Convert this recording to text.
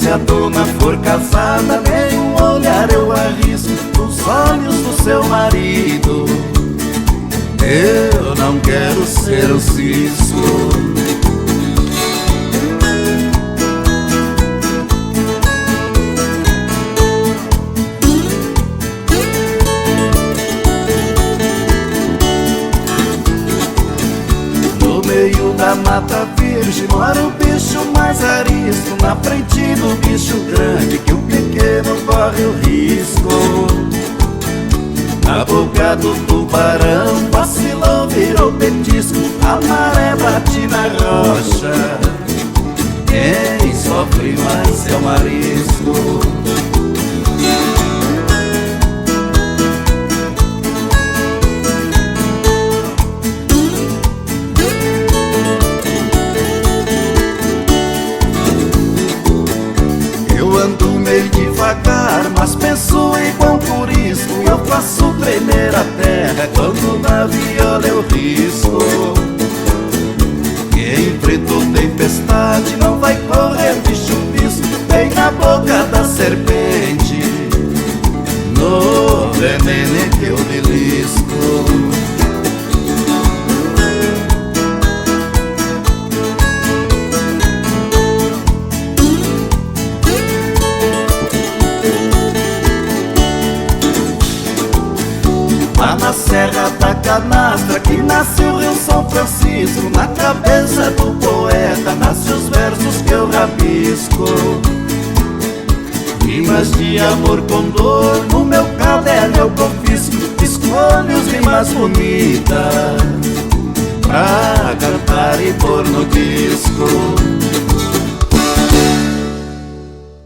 se a dona for casada, nenhum olhar eu arrisco nos olhos do seu marido. Eu não quero ser o cisco. No meio da mata virgem mora o bicho mais arisco, na frente do bicho grande que o pequeno corre o risco. Na boca do tubarão vacilou, virou petisco, a maré bate na rocha. Quem sofre mais é o marisco. Eu ando meio devagar, mas penso igual um turismo. Eu faço tremer a terra quando na viola eu risco. Quem enfrentou tempestade não vai correr de chuvisco, bem na boca da serpente, no veneno é que eu belisco. Lá na Serra da Canastra que nasce o Rio São Francisco, na cabeça do poeta nasce os versos que eu rabisco. Rimas de amor com dor no meu caderno eu confisco, escolho as rimas bonitas pra cantar e pôr no disco.